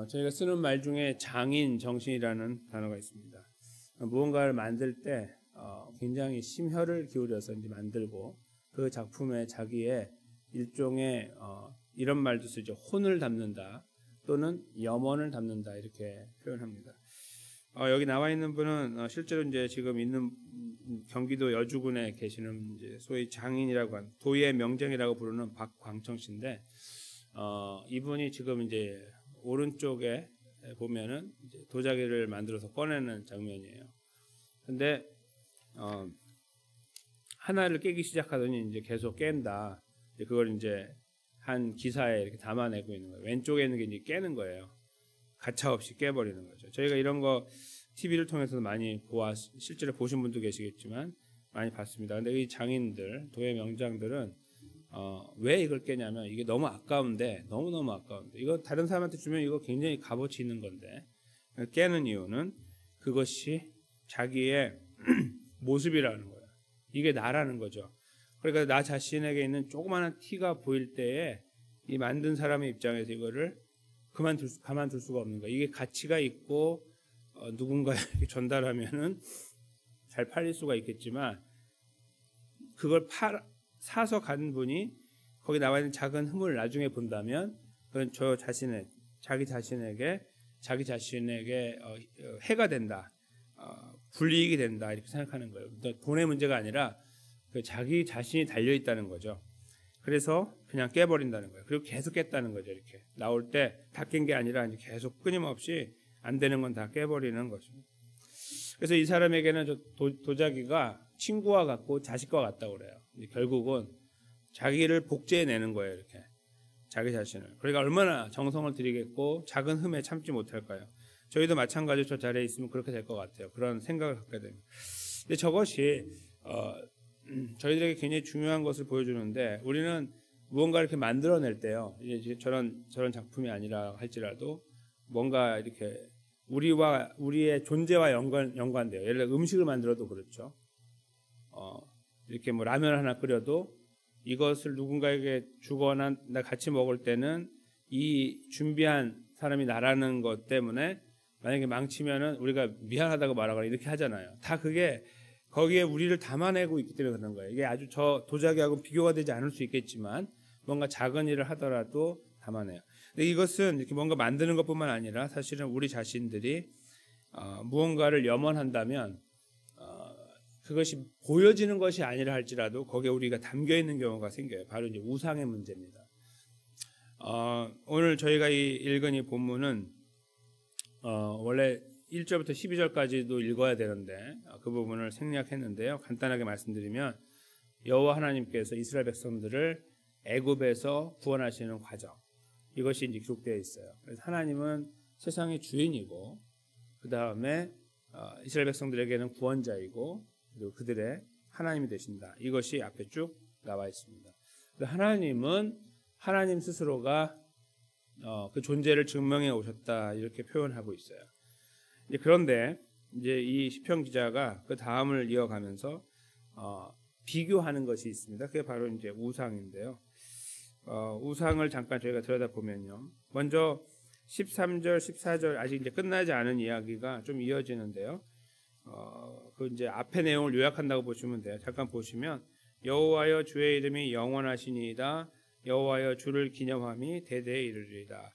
저희가 쓰는 말 중에 장인 정신이라는 단어가 있습니다. 무언가를 만들 때 굉장히 심혈을 기울여서 이제 만들고 그 작품에 자기의 일종의 이런 말도 쓰죠. 혼을 담는다 또는 염원을 담는다 이렇게 표현합니다. 여기 나와 있는 분은 실제로 이제 지금 있는 경기도 여주군에 계시는 이제 소위 장인이라고 하는 도의 명정이라고 부르는 박광청 씨인데 이분이 지금 이제 오른쪽에 보면은 이제 도자기를 만들어서 꺼내는 장면이에요. 근데 하나를 깨기 시작하더니 이제 계속 깬다. 이제 그걸 이제 한 기사에 이렇게 담아내고 있는 거예요. 왼쪽에 있는 게 이제 깨는 거예요. 가차없이 깨버리는 거죠. 저희가 이런 거 TV를 통해서 많이 실제로 보신 분도 계시겠지만 많이 봤습니다. 근데 이 장인들, 도의 명장들은 왜 이걸 깨냐면 이게 너무 아까운데, 너무너무 아까운데, 이거 다른 사람한테 주면 이거 굉장히 값어치 있는 건데, 깨는 이유는 그것이 자기의 모습이라는 거예요. 이게 나라는 거죠. 그러니까 나 자신에게 있는 조그마한 티가 보일 때에 이 만든 사람의 입장에서 이거를 가만둘 수가 없는 거예요. 이게 가치가 있고 누군가에게 전달하면은 잘 팔릴 수가 있겠지만 그걸 사서 간 분이 거기 나와 있는 작은 흠을 나중에 본다면 그건 자기 자신에게 해가 된다, 불이익이 된다 이렇게 생각하는 거예요. 돈의 문제가 아니라 자기 자신이 달려 있다는 거죠. 그래서 그냥 깨버린다는 거예요. 그리고 계속 깼다는 거죠. 이렇게 나올 때 다 깬 게 아니라 이제 계속 끊임없이 안 되는 건 다 깨버리는 거죠. 그래서 이 사람에게는 도자기가 친구와 같고 자식과 같다고 그래요. 결국은 자기를 복제해내는 거예요. 이렇게 자기 자신을. 그러니까 얼마나 정성을 들이겠고 작은 흠에 참지 못할까요? 저희도 마찬가지로 저 자리에 있으면 그렇게 될 것 같아요. 그런 생각을 갖게 됩니다. 근데 저것이 저희들에게 굉장히 중요한 것을 보여주는데 우리는 무언가 이렇게 만들어낼 때요. 이제 저런 작품이 아니라 할지라도 뭔가 이렇게 우리의 존재와 연관돼요. 예를 들어 음식을 만들어도 그렇죠. 이렇게 뭐 라면 하나 끓여도 이것을 누군가에게 주거나 같이 먹을 때는 이 준비한 사람이 나라는 것 때문에 만약에 망치면은 우리가 미안하다고 말하거나 이렇게 하잖아요. 다 그게 거기에 우리를 담아내고 있기 때문에 그런 거예요. 이게 아주 저 도자기하고 비교가 되지 않을 수 있겠지만 뭔가 작은 일을 하더라도 담아내요. 근데 이것은 이렇게 뭔가 만드는 것뿐만 아니라 사실은 우리 자신들이 무언가를 염원한다면 그것이 보여지는 것이 아니라 할지라도 거기에 우리가 담겨 있는 경우가 생겨요. 바로 이제 우상의 문제입니다. 오늘 저희가 읽은 이 본문은 원래 1절부터 12절까지도 읽어야 되는데 그 부분을 생략했는데요. 간단하게 말씀드리면 여호와 하나님께서 이스라엘 백성들을 애굽에서 구원하시는 과정, 이것이 이제 기록되어 있어요. 그래서 하나님은 세상의 주인이고 그 다음에 이스라엘 백성들에게는 구원자이고 그리고 그들의 하나님이 되신다. 이것이 앞에 쭉 나와 있습니다. 하나님은 하나님 스스로가 그 존재를 증명해 오셨다 이렇게 표현하고 있어요. 그런데 이제 이 시편 기자가 그 다음을 이어가면서 비교하는 것이 있습니다. 그게 바로 이제 우상인데요. 우상을 잠깐 저희가 들여다보면요. 먼저 13절, 14절 아직 이제 끝나지 않은 이야기가 좀 이어지는데요. 그 이제 앞의 내용을 요약한다고 보시면 돼요. 잠깐 보시면 여호와여 주의 이름이 영원하시니이다. 여호와여 주를 기념함이 대대에 이르리이다.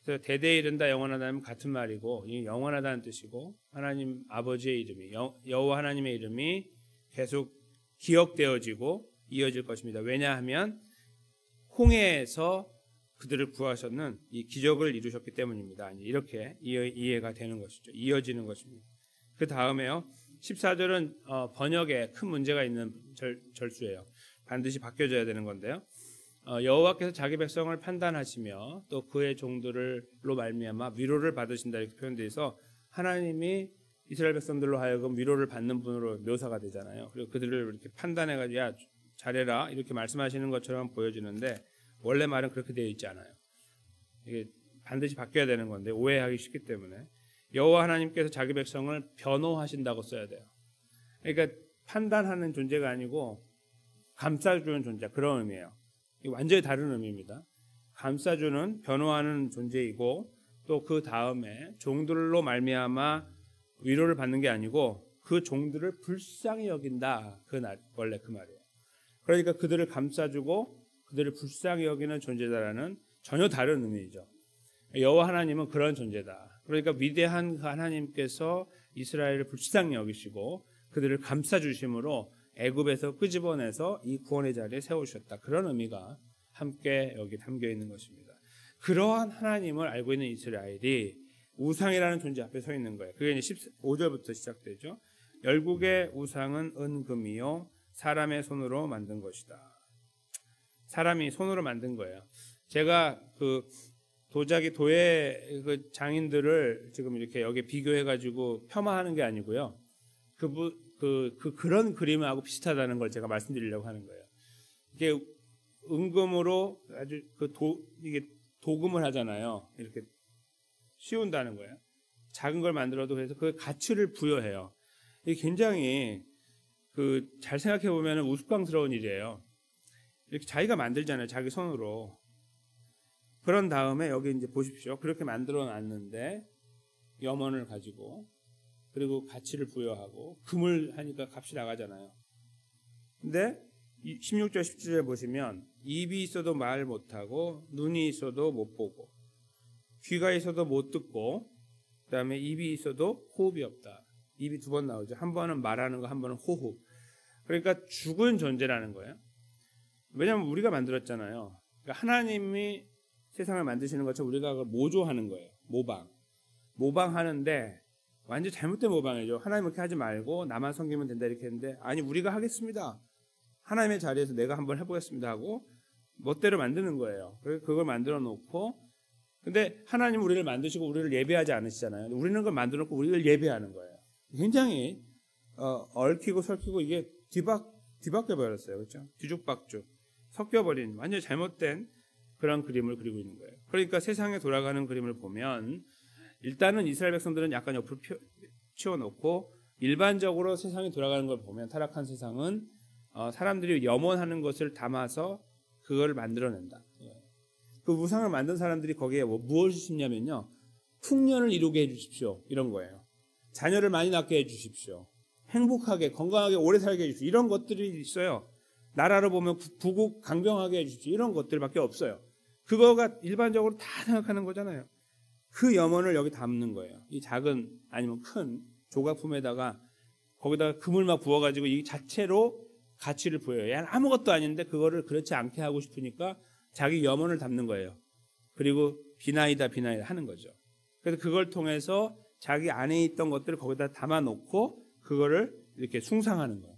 그래서 대대에 이른다, 영원하다는 같은 말이고 이 영원하다는 뜻이고 하나님 아버지의 이름이 여호와 하나님의 이름이 계속 기억되어지고 이어질 것입니다. 왜냐하면 홍해에서 그들을 구하셨는 이 기적을 이루셨기 때문입니다. 이렇게 이해가 되는 것이죠. 이어지는 것입니다. 그 다음에요. 14절은 번역에 큰 문제가 있는 절수예요. 반드시 바뀌어져야 되는 건데요. 여호와께서 자기 백성을 판단하시며 또 그의 종들로 말미암아 위로를 받으신다 이렇게 표현되어 있어 하나님이 이스라엘 백성들로 하여금 위로를 받는 분으로 묘사가 되잖아요. 그리고 그들을 이렇게 판단해가지고 야 잘해라 이렇게 말씀하시는 것처럼 보여지는데 원래 말은 그렇게 되어 있지 않아요. 이게 반드시 바뀌어야 되는 건데 오해하기 쉽기 때문에 여호와 하나님께서 자기 백성을 변호하신다고 써야 돼요. 그러니까 판단하는 존재가 아니고 감싸주는 존재, 그런 의미예요. 완전히 다른 의미입니다. 감싸주는 변호하는 존재이고 또 그 다음에 종들로 말미암아 위로를 받는 게 아니고 그 종들을 불쌍히 여긴다. 원래 그 말이에요. 그러니까 그들을 감싸주고 그들을 불쌍히 여기는 존재다라는 전혀 다른 의미죠. 여호와 하나님은 그런 존재다. 그러니까 위대한 하나님께서 이스라엘을 불쌍히 여기시고 그들을 감싸주심으로 애굽에서 끄집어내서 이 구원의 자리에 세우셨다. 그런 의미가 함께 여기 담겨 있는 것입니다. 그러한 하나님을 알고 있는 이스라엘이 우상이라는 존재 앞에 서 있는 거예요. 그게 이제 15절부터 시작되죠. 열국의 우상은 은금이요 사람의 손으로 만든 것이다. 사람이 손으로 만든 거예요. 제가 그 도예 그 장인들을 지금 이렇게 여기 비교해가지고 폄하하는 게 아니고요. 그런 그림하고 비슷하다는 걸 제가 말씀드리려고 하는 거예요. 이게 은금으로 아주 이게 도금을 하잖아요. 이렇게 씌운다는 거예요. 작은 걸 만들어도 그래서 그 가치를 부여해요. 이게 굉장히 잘 생각해 보면 우스꽝스러운 일이에요. 이렇게 자기가 만들잖아요. 자기 손으로. 그런 다음에 여기 이제 보십시오. 그렇게 만들어 놨는데 염원을 가지고 그리고 가치를 부여하고 금을 하니까 값이 나가잖아요. 근데 16절 17절에 보시면 입이 있어도 말 못하고 눈이 있어도 못 보고 귀가 있어도 못 듣고 그다음에 입이 있어도 호흡이 없다. 입이 두 번 나오죠. 한 번은 말하는 거, 한 번은 호흡. 그러니까 죽은 존재라는 거예요. 왜냐하면 우리가 만들었잖아요. 그러니까 하나님이 세상을 만드시는 것처럼 우리가 그걸 모조하는 거예요. 모방하는데 완전 잘못된 모방이죠. 하나님 이렇게 하지 말고 나만 섬기면 된다 이렇게 했는데 아니 우리가 하겠습니다. 하나님의 자리에서 내가 한번 해보겠습니다 하고 멋대로 만드는 거예요. 그래서 그걸 만들어 놓고 근데 하나님은 우리를 만드시고 우리를 예배하지 않으시잖아요. 우리는 그걸 만들어 놓고 우리를 예배하는 거예요. 굉장히 얽히고 설키고 이게 뒤바뀌어 버렸어요. 그렇죠? 뒤죽박죽 섞여버린 완전히 잘못된 그런 그림을 그리고 있는 거예요. 그러니까 세상에 돌아가는 그림을 보면 일단은 이스라엘 백성들은 약간 옆으로 치워놓고 일반적으로 세상이 돌아가는 걸 보면 타락한 세상은 사람들이 염원하는 것을 담아서 그걸 만들어낸다. 그 우상을 만든 사람들이 거기에 무엇을 심냐면요. 풍년을 이루게 해주십시오. 이런 거예요. 자녀를 많이 낳게 해주십시오. 행복하게 건강하게 오래 살게 해주십시오. 이런 것들이 있어요. 나라로 보면 부국 강병하게 해주십시오. 이런 것들밖에 없어요. 그거가 일반적으로 다 생각하는 거잖아요. 그 염원을 여기 담는 거예요. 이 작은 아니면 큰 조각품에다가 거기다가 금을 막 부어가지고 이 자체로 가치를 부여해요. 아무것도 아닌데 그거를 그렇지 않게 하고 싶으니까 자기 염원을 담는 거예요. 그리고 비나이다 하는 거죠. 그래서 그걸 통해서 자기 안에 있던 것들을 거기다 담아놓고 그거를 이렇게 숭상하는 거예요.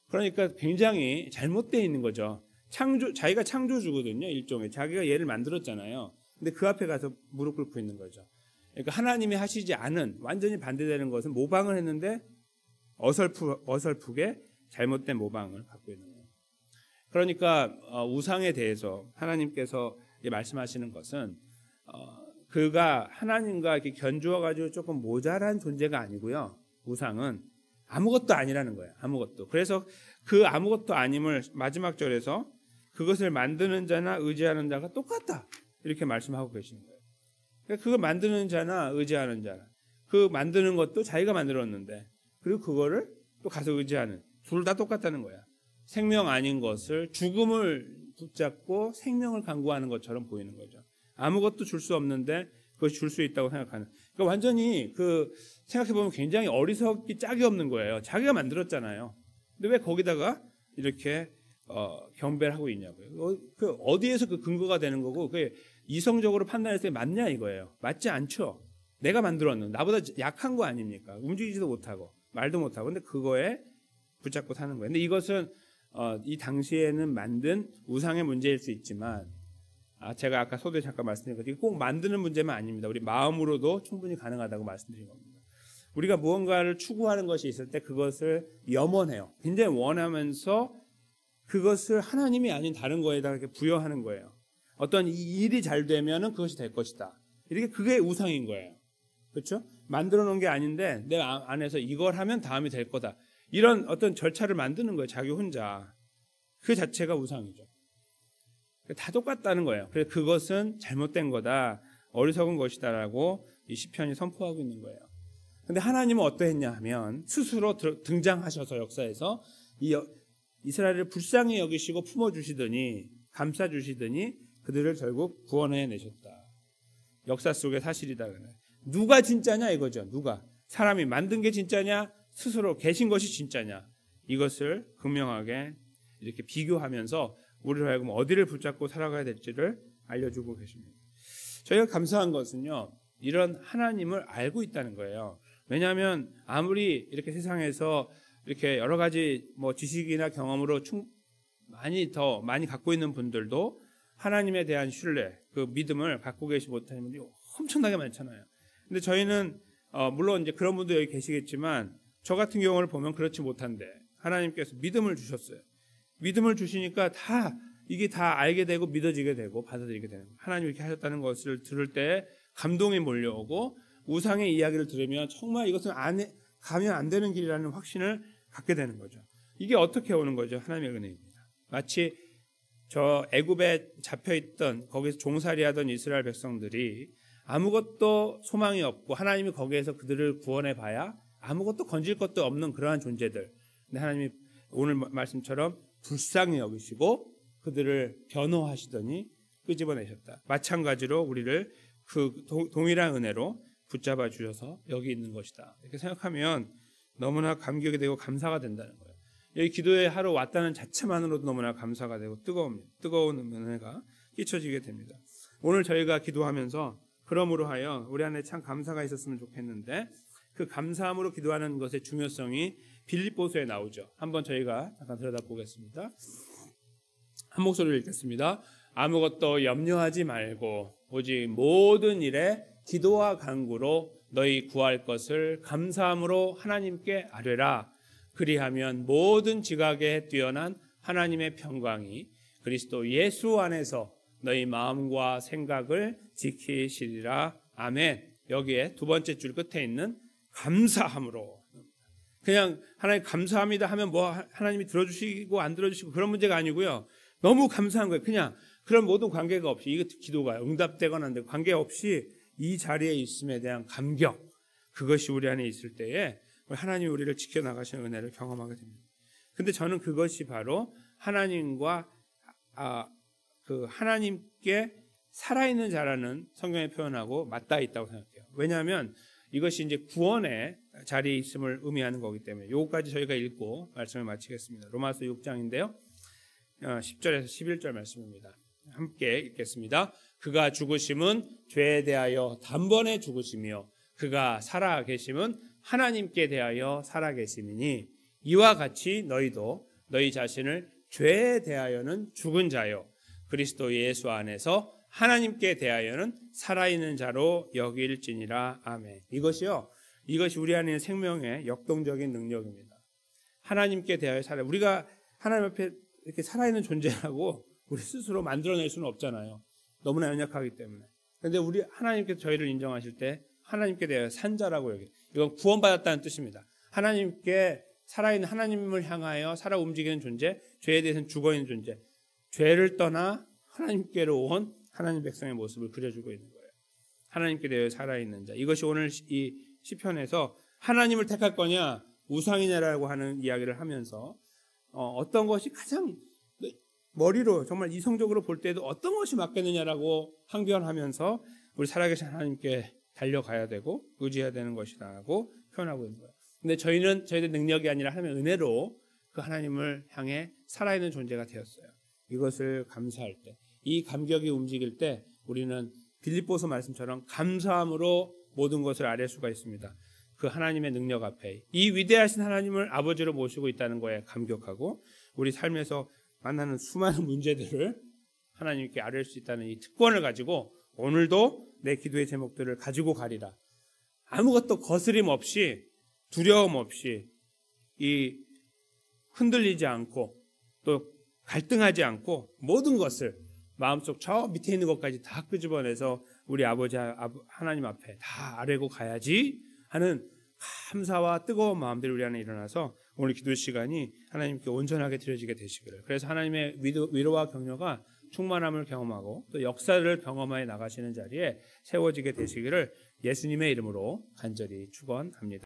그러니까 굉장히 잘못되어 있는 거죠. 자기가 창조주거든요. 일종의 자기가 얘를 만들었잖아요. 근데 그 앞에 가서 무릎 꿇고 있는 거죠. 그러니까 하나님이 하시지 않은 완전히 반대되는 것은 모방을 했는데 어설프게 잘못된 모방을 갖고 있는 거예요. 그러니까 우상에 대해서 하나님께서 말씀하시는 것은 그가 하나님과 이렇게 견주어 가지고 조금 모자란 존재가 아니고요. 우상은 아무것도 아니라는 거예요. 아무것도. 그래서 그 아무것도 아님을 마지막 절에서 그것을 만드는 자나 의지하는 자가 똑같다. 이렇게 말씀하고 계시는 거예요. 그러니까 그걸 만드는 자나 의지하는 자나 그 만드는 것도 자기가 만들었는데 그리고 그거를 또 가서 의지하는 둘 다 똑같다는 거야. 생명 아닌 것을 죽음을 붙잡고 생명을 강구하는 것처럼 보이는 거죠. 아무것도 줄 수 없는데 그것이 줄 수 있다고 생각하는. 그러니까 완전히 생각해보면 굉장히 어리석기 짝이 없는 거예요. 자기가 만들었잖아요. 근데 왜 거기다가 이렇게 경배를 하고 있냐고요. 어디에서 그 근거가 되는 거고 그게 이성적으로 판단했을 때 맞냐 이거예요. 맞지 않죠. 내가 만들었는데 나보다 약한 거 아닙니까? 움직이지도 못하고 말도 못하고 근데 그거에 붙잡고 사는 거예요. 근데 이것은 이 당시에는 만든 우상의 문제일 수 있지만 제가 아까 서두에 잠깐 말씀드린 것처럼 꼭 만드는 문제만 아닙니다. 우리 마음으로도 충분히 가능하다고 말씀드린 겁니다. 우리가 무언가를 추구하는 것이 있을 때 그것을 염원해요. 굉장히 원하면서 그것을 하나님이 아닌 다른 거에다가 이렇게 부여하는 거예요. 어떤 일이 잘 되면은 그것이 될 것이다. 이렇게 그게 우상인 거예요. 그렇죠? 만들어 놓은 게 아닌데 내 안에서 이걸 하면 다음이 될 거다. 이런 어떤 절차를 만드는 거예요. 자기 혼자. 그 자체가 우상이죠. 다 똑같다는 거예요. 그래서 그것은 잘못된 거다. 어리석은 것이다라고 이 시편이 선포하고 있는 거예요. 근데 하나님은 어떠했냐 하면 스스로 등장하셔서 역사에서 이스라엘을 불쌍히 여기시고 품어주시더니 감싸주시더니 그들을 결국 구원해 내셨다. 역사 속의 사실이다. 누가 진짜냐 이거죠. 누가 사람이 만든 게 진짜냐 스스로 계신 것이 진짜냐 이것을 극명하게 이렇게 비교하면서 우리를 하여금 어디를 붙잡고 살아가야 될지를 알려주고 계십니다. 저희가 감사한 것은요 이런 하나님을 알고 있다는 거예요. 왜냐하면 아무리 이렇게 세상에서 이렇게 여러 가지 지식이나 경험으로 많이 갖고 있는 분들도 하나님에 대한 신뢰, 그 믿음을 갖고 계시 못하는 분들이 엄청나게 많잖아요. 근데 저희는 물론 이제 그런 분도 여기 계시겠지만 저 같은 경우를 보면 그렇지 못한데 하나님께서 믿음을 주셨어요. 믿음을 주시니까 이게 다 알게 되고 믿어지게 되고 받아들이게 되는 거예요. 하나님이 이렇게 하셨다는 것을 들을 때 감동이 몰려오고 우상의 이야기를 들으면 정말 이것은 가면 안 되는 길이라는 확신을 갖게 되는 거죠. 이게 어떻게 오는 거죠? 하나님의 은혜입니다. 마치 저 애굽에 잡혀있던 거기서 종살이하던 이스라엘 백성들이 아무것도 소망이 없고 하나님이 거기에서 그들을 구원해 봐야 아무것도 건질 것도 없는 그러한 존재들. 근데 하나님이 오늘 말씀처럼 불쌍히 여기시고 그들을 변호하시더니 끄집어내셨다. 마찬가지로 우리를 그 동일한 은혜로 붙잡아 주셔서 여기 있는 것이다. 이렇게 생각하면 너무나 감격이 되고 감사가 된다는 거예요. 여기 기도에 하러 왔다는 자체만으로도 너무나 감사가 되고 뜨거운 은혜가 끼쳐지게 됩니다. 오늘 저희가 기도하면서 그러므로 하여 우리 안에 참 감사가 있었으면 좋겠는데 그 감사함으로 기도하는 것의 중요성이 빌립보서에 나오죠. 한번 저희가 잠깐 들여다보겠습니다. 한 목소리로 읽겠습니다. 아무것도 염려하지 말고 오직 모든 일에 기도와 간구로 너희 구할 것을 감사함으로 하나님께 아뢰라. 그리하면 모든 지각에 뛰어난 하나님의 평강이 그리스도 예수 안에서 너희 마음과 생각을 지키시리라. 아멘. 여기에 두 번째 줄 끝에 있는 감사함으로. 그냥 하나님 감사합니다 하면 하나님이 들어주시고 안 들어주시고 그런 문제가 아니고요. 너무 감사한 거예요. 그냥 그런 모든 관계가 없이 이거 기도가 응답되거나 안 되고 관계없이 이 자리에 있음에 대한 감격, 그것이 우리 안에 있을 때에 하나님이 우리를 지켜나가시는 은혜를 경험하게 됩니다. 근데 저는 그것이 바로 하나님과 하나님께 살아있는 자라는 성경에 표현하고 맞닿아 있다고 생각해요. 왜냐하면 이것이 이제 구원의 자리에 있음을 의미하는 거기 때문에 요거까지 저희가 읽고 말씀을 마치겠습니다. 로마서 6장인데요. 10절에서 11절 말씀입니다. 함께 읽겠습니다. 그가 죽으심은 죄에 대하여 단번에 죽으시며 그가 살아 계심은 하나님께 대하여 살아 계심이니 이와 같이 너희도 너희 자신을 죄에 대하여는 죽은 자요 그리스도 예수 안에서 하나님께 대하여는 살아있는 자로 여길지니라. 아멘. 이것이 우리 안에 있는 생명의 역동적인 능력입니다. 하나님께 대하여 우리가 하나님 앞에 이렇게 살아있는 존재라고 우리 스스로 만들어낼 수는 없잖아요. 너무나 연약하기 때문에. 그런데 우리 하나님께서 저희를 인정하실 때 하나님께 대하여 산 자라고 여기. 이건 구원받았다는 뜻입니다. 하나님께 살아있는 하나님을 향하여 살아 움직이는 존재, 죄에 대해서는 죽어있는 존재. 죄를 떠나 하나님께로 온 하나님 백성의 모습을 그려주고 있는 거예요. 하나님께 대하여 살아있는 자. 이것이 오늘 이 시편에서 하나님을 택할 거냐 우상이냐라고 하는 이야기를 하면서 어떤 것이 가장 머리로 정말 이성적으로 볼 때도 어떤 것이 맞겠느냐라고 항변하면서 우리 살아계신 하나님께 달려가야 되고 의지해야 되는 것이라고 표현하고 있는 거예요. 근데 저희들 능력이 아니라 하나님의 은혜로 그 하나님을 향해 살아있는 존재가 되었어요. 이것을 감사할 때, 이 감격이 움직일 때 우리는 빌립보서 말씀처럼 감사함으로 모든 것을 아뢰 수가 있습니다. 그 하나님의 능력 앞에 이 위대하신 하나님을 아버지로 모시고 있다는 거에 감격하고 우리 삶에서 만나는 수많은 문제들을 하나님께 아뢰 수 있다는 이 특권을 가지고 오늘도 내 기도의 제목들을 가지고 가리라. 아무것도 거스림 없이 두려움 없이 이 흔들리지 않고 또 갈등하지 않고 모든 것을 마음속 저 밑에 있는 것까지 다 끄집어내서 우리 아버지 하나님 앞에 다 아뢰고 가야지 하는 감사와 뜨거운 마음들이 우리 안에 일어나서 오늘 기도 시간이 하나님께 온전하게 드려지게 되시기를. 그래서 하나님의 위로와 격려가 충만함을 경험하고 또 역사를 경험하여 나가시는 자리에 세워지게 되시기를 예수님의 이름으로 간절히 축원합니다.